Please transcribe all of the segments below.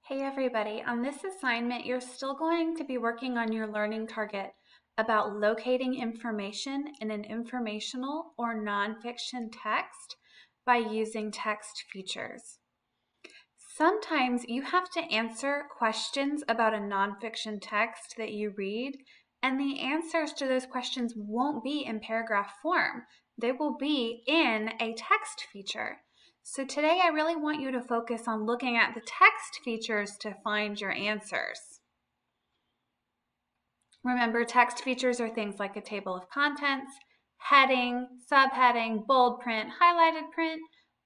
Hey everybody, on this assignment, you're still going to be working on your learning target about locating information in an informational or nonfiction text by using text features. Sometimes you have to answer questions about a nonfiction text that you read, and the answers to those questions won't be in paragraph form. They will be in a text feature. So today I really want you to focus on looking at the text features to find your answers. Remember, text features are things like a table of contents, heading, subheading, bold print, highlighted print,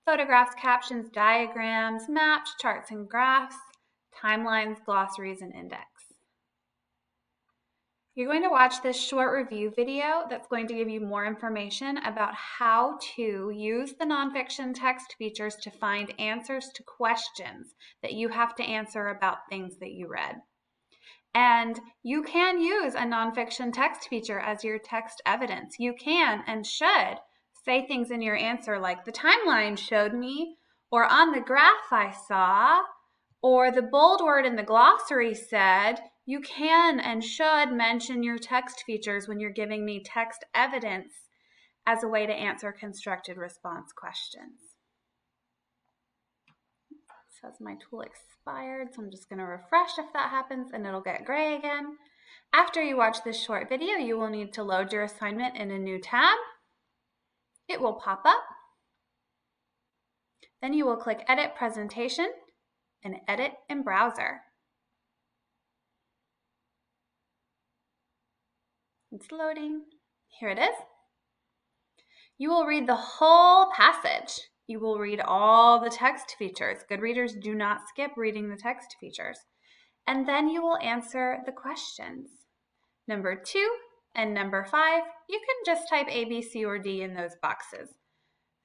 photographs, captions, diagrams, maps, charts and graphs, timelines, glossaries, and index. You're going to watch this short review video that's going to give you more information about how to use the nonfiction text features to find answers to questions that you have to answer about things that you read. And you can use a nonfiction text feature as your text evidence. You can and should say things in your answer like the timeline showed me, or on the graph I saw, or the bold word in the glossary said. You can and should mention your text features when you're giving me text evidence as a way to answer constructed response questions. It says my tool expired, so I'm just going to refresh if that happens and it'll get gray again. After you watch this short video, you will need to load your assignment in a new tab. It will pop up. Then you will click Edit Presentation and Edit in Browser. It's loading. Here it is. You will read the whole passage. You will read all the text features. Good readers do not skip reading the text features. And then you will answer the questions. Number 2 and number 5, you can just type A, B, C, or D in those boxes.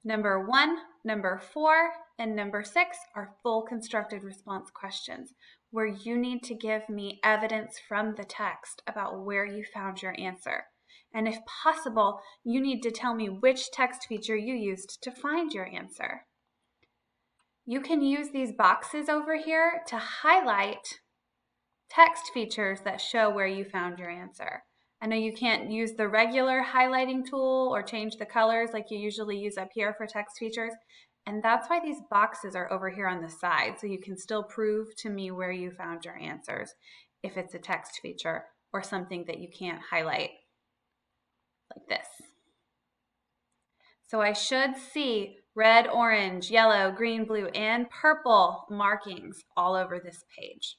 Number 1, number 4, and number 6 are full constructed response questions where you need to give me evidence from the text about where you found your answer. And if possible, you need to tell me which text feature you used to find your answer. You can use these boxes over here to highlight text features that show where you found your answer. I know you can't use the regular highlighting tool or change the colors like you usually use up here for text features. And that's why these boxes are over here on the side, so you can still prove to me where you found your answers if it's a text feature or something that you can't highlight like this. So I should see red, orange, yellow, green, blue, and purple markings all over this page.